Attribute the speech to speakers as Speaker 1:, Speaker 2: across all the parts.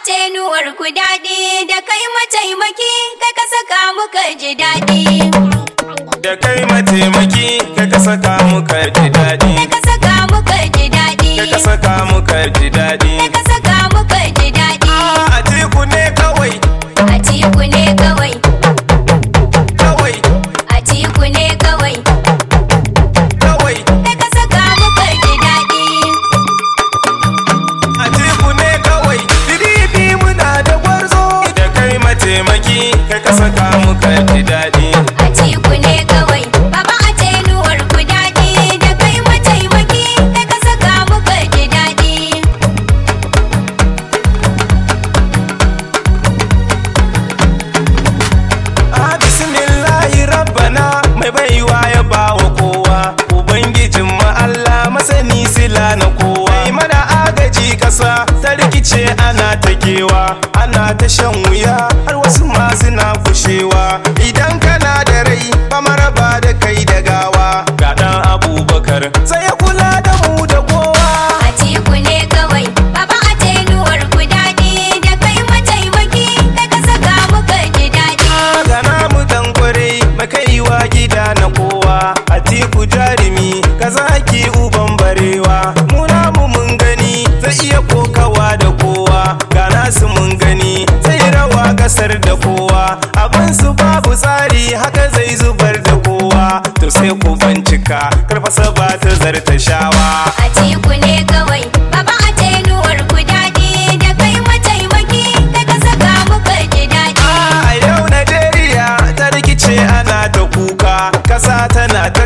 Speaker 1: tenuwar ku daɗi, da kai mataimaki kai ka saka muka ji daɗi.
Speaker 2: Da kai mataimaki kai ka saka muka ji daɗi.
Speaker 1: Kai ka saka muka ji daɗi.
Speaker 2: Kai ka saka muka ji daɗi.
Speaker 1: Kai ka saka muka ji daɗi.
Speaker 2: Atiku ne kawai.
Speaker 1: Atiku ne kawai.
Speaker 2: Kawai.
Speaker 1: Atiku ne kawai.
Speaker 2: Kawai.
Speaker 1: Kai ka saka muka ji daɗi.
Speaker 2: Atiku ne kawai. PDP muna da gwarzo. Da kai mataimaki kai ka saka muka ji daɗi.
Speaker 1: Atiku ne kawai. Baba a tenuwar ku daɗi, da kai mataimaki kai ka saka muka ji daɗi.
Speaker 2: Bismillahi rabbana mai baiwa ya bawa kowa. Ubangijin mu Allah masani sila na kowa. Mai mana agaji kasa ta rikice ana ta kewa, ana ta shan wuya har wasu ma suna kushewa. Idan kana da rai ba maraba da kai da gawa. Ga dan Abubakar sai ya kula da mu da kowa.
Speaker 1: Atiku ne kawai. Baba a tenuwar ku daɗi, da kai mataimaki kai ka saka muka ji daɗi.
Speaker 2: Ga namu dan kwarai makaiwa gida na kowa. Atiku jarumi ka zaki uban barewa. Mu namu mun gani zai iya kokawa da kowa. Ga nasu mun gani zai rawa kasar da kowa. Abin su babu tsari haka zai zubar da kowa. To sai ku bincika karfasa ba ta zarta shawa.
Speaker 1: Atiku ne kawai. Baba a tenuwar ku daɗi, da kai mataimaki kai ka saka muka ji daɗi.
Speaker 2: A yau Najeriya ta rikice ana ta kuka. Kasa tana ta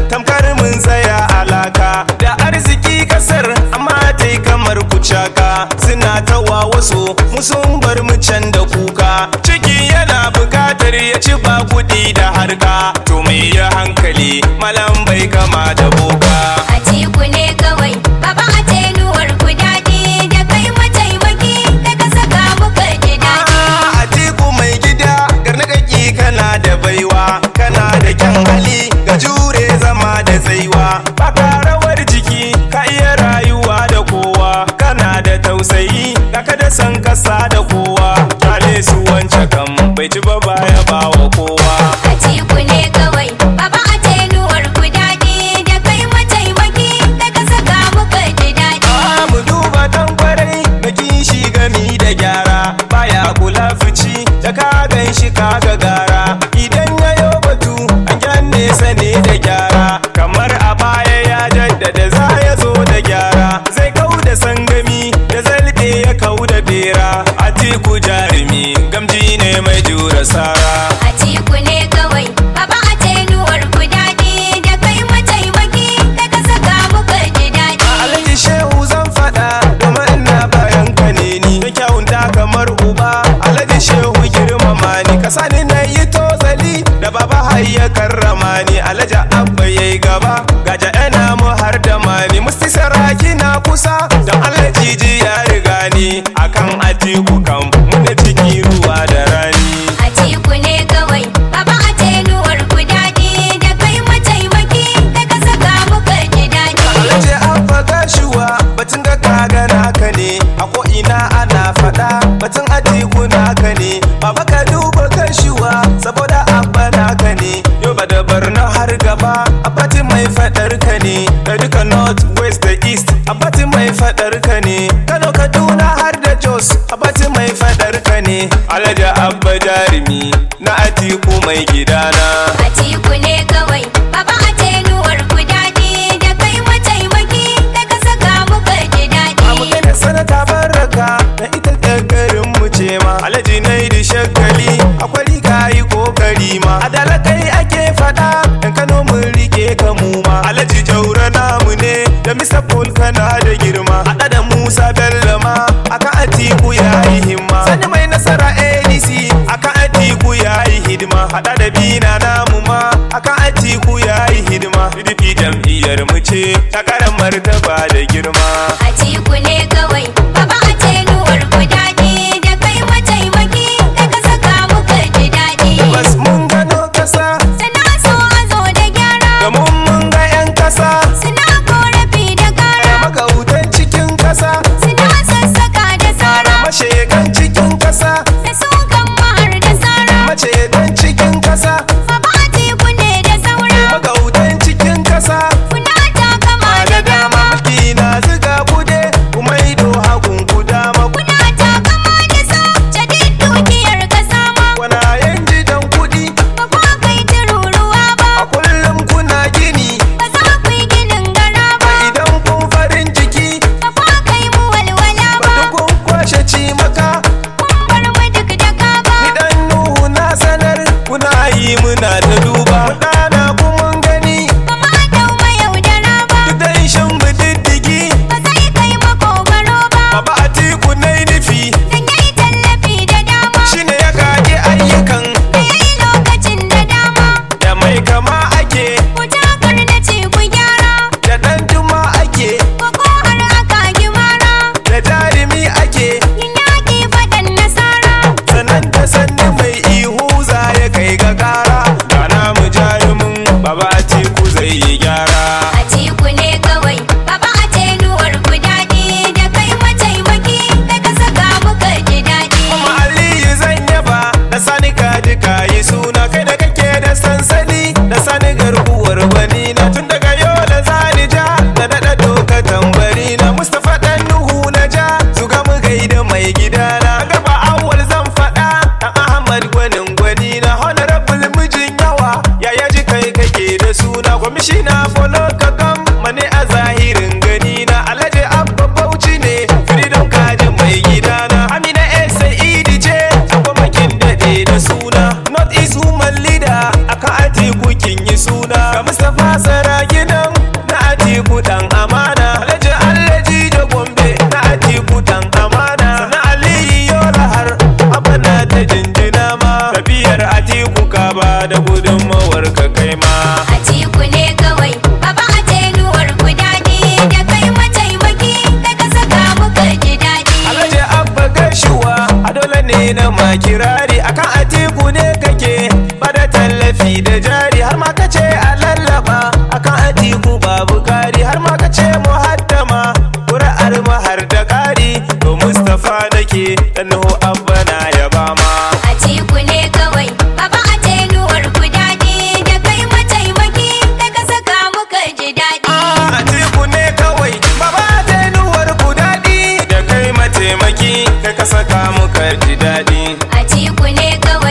Speaker 2: tamkar mun tsaya alaka. Da arziki kasar amma ta yi kamar kucaka. Suna ta wawaso mu sun bar mu can da kuka. Ciki yana bukatar ya ci ba kuɗi da harka. To mai ya hankali malam bai kama da boka.
Speaker 1: Atiku ne kawai. Baba a tenuwar ku daɗi, da kai mataimaki kai ka saka muka ji daɗi.
Speaker 2: Atiku mai gida garnakaki kana da baiwa. Kana da kyan hali ga jure zama da tsaiwa. Baka rawar jiki ka iya rayuwa da kowa. Kana da tausayi ga ka da san kasa da kowa. Kale su wance kam bai ci ba baya bawa kowa.
Speaker 1: Atiku ne kawai. Baba a tenuwar ku daɗi, da kai mataimaki kai ka saka muka ji daɗi.
Speaker 2: Mu duba dan kwarai da kishi gami da gyara. Baya kula fici da ka gan shi kaga gara. Idan ya yo batu an gyan nesa ne da gyara. Kamar a baya ya jaddada za ya zo da gyara. Zai kau da sangami da zalbe ya kau da bera. Atiku jarumi gamji ne mai jura sara.
Speaker 1: Atiku ne kawai. Baba a tenuwar ku daɗi, da kai mataimaki kai ka saka muka ji daɗi.
Speaker 2: Alhaji Shehu zan faɗa domin ina bayan ka ne ni. Da kyawunta kamar uba Alhaji Shehu girmama ni. Ka sani na yi tozali da baba hayya karrama ni. Alhaji Abba yayi gaba gaja yana mu har da mani. Musti saraki na kusa don Alhaji ji ya riga ni. Akan Atiku kam muna ciki ruwa da rani.
Speaker 1: Atiku ne kawai. Baba a tenuwar ku daɗi, da kai mataimaki kai ka saka muka ji daɗi.
Speaker 2: Alhaji Abba gashuwa batun da kaga naka ne. A ko ina ana faɗa batun Atiku naka ne. Baba ka duba gashuwa saboda Abba naka ne. Yau ba da Barno har gaba Abati mai faɗar ka ne. Da duka North West da East Abati mai faɗar ka ne. Kano Kaduna har da Jos Abati mai faɗar ka ne. Alhaji Abba jarumi na Atiku mai gidana.
Speaker 1: Atiku ne kawai. Baba a tenuwar ku daɗi, da kai mataimaki kai ka saka muka ji daɗi.
Speaker 2: Magana sanata baraka na ita garin mu ce ma. Alhaji na yi da shagali akwai ka yi kokari ma. Adala kai ake faɗa in Kano mun rike ka mu ma. Alhaji Jaura namu ne da Mr. Paul kana da girma. Haɗa da Musa Bello ma akan Atiku ya yi himma. Sani mai nasara ADC akan Atiku ya yi hidima. Haɗa da Bina namu ma akan Atiku ya yi hidima. PDP jam'iyyar mu ce ta karan martaba da girma.
Speaker 1: Atiku ne kawai. Baba a tenuwar ku daɗi, da kai mataimaki kai ka saka muka ji daɗi.
Speaker 2: Bas mun gano kasa
Speaker 1: Suna so a zo da gyara,
Speaker 2: da mun ga 'yan kasa.
Speaker 1: suna korafi da kara,
Speaker 2: Magautan cikin kasa
Speaker 1: suna sassaka da tsara.
Speaker 2: mashekan mai gidana. Gaba awwal zan faɗa dan Ahmad gwanin gwani na honorable mijin yawa yaya ji kai kake da suna kwamishina folo ka gam mane a zahirin gani na Alhaji Abba Bauchi ne freedom kaji mai gidana. Amina Sa'idi ce kuma kin dade da suna North East woman leader akan Atiku kin yi suna ga Mustapha Saraginan na Atiku dan amana. Alhaji Alhaji da Gombe na Atiku dan amana. Sana Aliyu Yola har abana ta jinjina ma tafiyar Atiku ka ba da gudunmawar ka kai ma.
Speaker 1: Atiku ne kawai baba a tenuwar ku daɗi da kai mataimaki da ka saka muka ji daɗi.
Speaker 2: Alhaji Abba Gashuwa a dole ne na makirari akan Atiku ne kake bada tallafi da jari har ma kace a lallaba akan Atiku babu kari har ma kace muhaddama ƙuri'ar mahar da kari to Mustapha nake dan Nuhu Abba na yaba ma.
Speaker 1: Atiku ne kawai baba a tenuwar ku daɗi da kai mataimaki da ka saka muka ji daɗi.
Speaker 2: Atiku ne kawai baba tenuwar ku daɗi da kai mataimaki kai ka saka muka ji daɗi.
Speaker 1: Atiku ne kawai